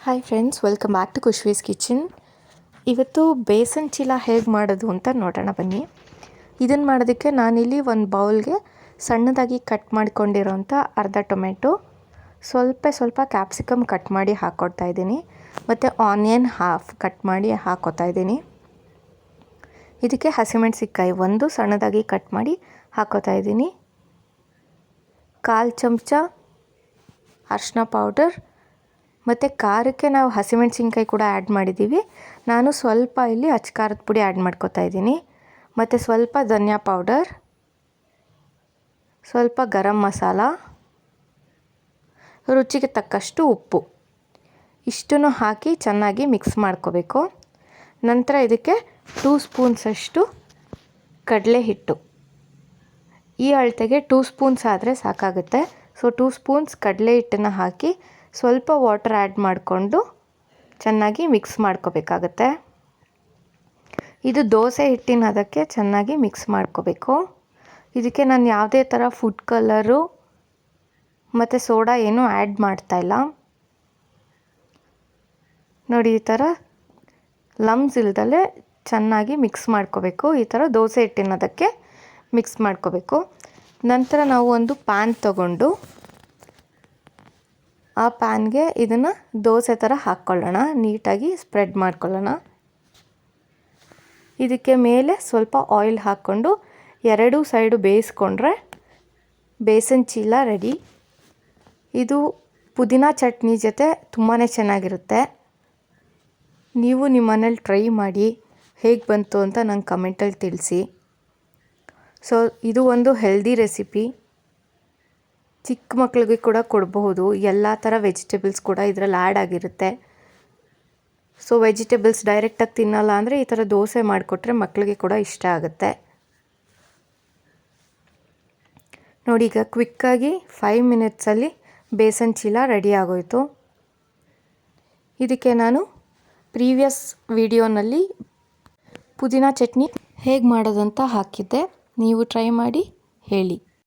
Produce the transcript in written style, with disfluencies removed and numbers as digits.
Hi friends, welcome back to Khushvi's kitchen. ಇವತ್ತು ಬೇಸನ್ ಚೀಲ ಹೇಗೆ ಮಾಡೋದು ಅಂತ ನೋಡೋಣ ಬನ್ನಿ. ಇದನ್ನು ಮಾಡೋದಕ್ಕೆ ನಾನಿಲ್ಲಿ ಒಂದು ಬೌಲ್ಗೆ ಸಣ್ಣದಾಗಿ ಕಟ್ ಮಾಡ್ಕೊಂಡಿರೋಂಥ ಅರ್ಧ ಟೊಮೆಟೊ, ಸ್ವಲ್ಪ ಕ್ಯಾಪ್ಸಿಕಮ್ ಕಟ್ ಮಾಡಿ ಹಾಕ್ಕೊಡ್ತಾ ಇದ್ದೀನಿ, ಮತ್ತು ಆನಿಯನ್ ಹಾಫ್ ಕಟ್ ಮಾಡಿ ಹಾಕ್ಕೊತಾ ಇದ್ದೀನಿ. ಇದಕ್ಕೆ ಹಸಿಮೆಣಸಿನ್ಕಾಯಿ ಒಂದು ಸಣ್ಣದಾಗಿ ಕಟ್ ಮಾಡಿ ಹಾಕ್ಕೊತಾ ಇದ್ದೀನಿ. 1/4 ಚಮಚ ಅರಿಶಿನ ಪೌಡರ್, ಮತ್ತು ಖಾರಕ್ಕೆ ನಾವು ಹಸಿಮೆಣಸಿನ್ಕಾಯಿ ಕೂಡ ಆ್ಯಡ್ ಮಾಡಿದ್ದೀವಿ. ನಾನು ಸ್ವಲ್ಪ ಇಲ್ಲಿ ಅಚ್ಚ ಖಾರದ ಪುಡಿ ಆ್ಯಡ್ ಮಾಡ್ಕೊತಾ ಇದ್ದೀನಿ, ಮತ್ತು ಸ್ವಲ್ಪ ಧನಿಯಾ ಪೌಡರ್, ಸ್ವಲ್ಪ ಗರಂ ಮಸಾಲ, ರುಚಿಗೆ ತಕ್ಕಷ್ಟು ಉಪ್ಪು, ಇಷ್ಟನ್ನು ಹಾಕಿ ಚೆನ್ನಾಗಿ ಮಿಕ್ಸ್ ಮಾಡ್ಕೋಬೇಕು. ನಂತರ ಇದಕ್ಕೆ 2 ಸ್ಪೂನ್ಸಷ್ಟು ಕಡಲೆ ಹಿಟ್ಟು, ಈ ಅಳತೆಗೆ 2 ಸ್ಪೂನ್ಸ್ ಆದರೆ ಸಾಕಾಗುತ್ತೆ. ಸೊ 2 ಸ್ಪೂನ್ಸ್ ಕಡಲೆ ಹಿಟ್ಟನ್ನು ಹಾಕಿ ಸ್ವಲ್ಪ ವಾಟರ್ ಆ್ಯಡ್ ಮಾಡಿಕೊಂಡು ಚೆನ್ನಾಗಿ ಮಿಕ್ಸ್ ಮಾಡ್ಕೋಬೇಕಾಗತ್ತೆ. ಇದು ದೋಸೆ ಹಿಟ್ಟಿನ ಅದಕ್ಕೆ ಚೆನ್ನಾಗಿ ಮಿಕ್ಸ್ ಮಾಡ್ಕೋಬೇಕು. ಇದಕ್ಕೆ ನಾನು ಯಾವುದೇ ಥರ ಫುಡ್ ಕಲರು ಮತ್ತು ಸೋಡಾ ಏನೂ ಆ್ಯಡ್ ಮಾಡ್ತಾಯಿಲ್ಲ. ನೋಡಿ, ಈ ಥರ ಲಮ್ಸ್ ಇಲ್ದಲೇ ಚೆನ್ನಾಗಿ ಮಿಕ್ಸ್ ಮಾಡ್ಕೋಬೇಕು. ಈ ಥರ ದೋಸೆ ಹಿಟ್ಟಿನ ಅದಕ್ಕೆ ಮಿಕ್ಸ್ ಮಾಡ್ಕೋಬೇಕು. ನಂತರ ನಾವು ಒಂದು ಪ್ಯಾನ್ ತಗೊಂಡು ಆ ಪ್ಯಾನ್ಗೆ ಇದನ್ನು ದೋಸೆ ಥರ ಹಾಕ್ಕೊಳ್ಳೋಣ, ನೀಟಾಗಿ ಸ್ಪ್ರೆಡ್ ಮಾಡ್ಕೊಳ್ಳೋಣ. ಇದಕ್ಕೆ ಮೇಲೆ ಸ್ವಲ್ಪ ಆಯಿಲ್ ಹಾಕ್ಕೊಂಡು 2 ಸೈಡು ಬೇಯಿಸ್ಕೊಂಡ್ರೆ ಬೇಸನ್ ಚೀಲ ರೆಡಿ. ಇದು ಪುದೀನ ಚಟ್ನಿ ಜೊತೆ ತುಂಬಾ ಚೆನ್ನಾಗಿರುತ್ತೆ. ನೀವು ನಿಮ್ಮ ಮನೇಲಿ ಟ್ರೈ ಮಾಡಿ ಹೇಗೆ ಬಂತು ಅಂತ ನಂಗೆ ಕಮೆಂಟಲ್ಲಿ ತಿಳಿಸಿ. ಸೊ ಇದು ಒಂದು ಹೆಲ್ದಿ ರೆಸಿಪಿ, ಚಿಕ್ಕ ಮಕ್ಕಳಿಗೆ ಕೂಡ ಕೊಡಬಹುದು. ಎಲ್ಲ ಥರ ವೆಜಿಟೇಬಲ್ಸ್ ಕೂಡ ಇದರಲ್ಲಿ ಆ್ಯಡ್ ಆಗಿರುತ್ತೆ. ಸೊ ವೆಜಿಟೇಬಲ್ಸ್ ಡೈರೆಕ್ಟಾಗಿ ತಿನ್ನಲ್ಲ ಅಂದರೆ ಈ ಥರ ದೋಸೆ ಮಾಡಿಕೊಟ್ರೆ ಮಕ್ಕಳಿಗೆ ಕೂಡ ಇಷ್ಟ ಆಗುತ್ತೆ. ನೋಡಿ, ಈಗ ಕ್ವಿಕ್ಕಾಗಿ 5 ಮಿನಿಟ್ಸಲ್ಲಿ ಬೇಸನ್ ಚೀಲ ರೆಡಿ ಆಗೋಯಿತು. ಇದಕ್ಕೆ ನಾನು ಪ್ರೀವಿಯಸ್ ವಿಡಿಯೋನಲ್ಲಿ ಪುದೀನ ಚಟ್ನಿ ಹೇಗೆ ಮಾಡೋದಂತ ಹಾಕಿದ್ದೆ, ನೀವು ಟ್ರೈ ಮಾಡಿ ಹೇಳಿ.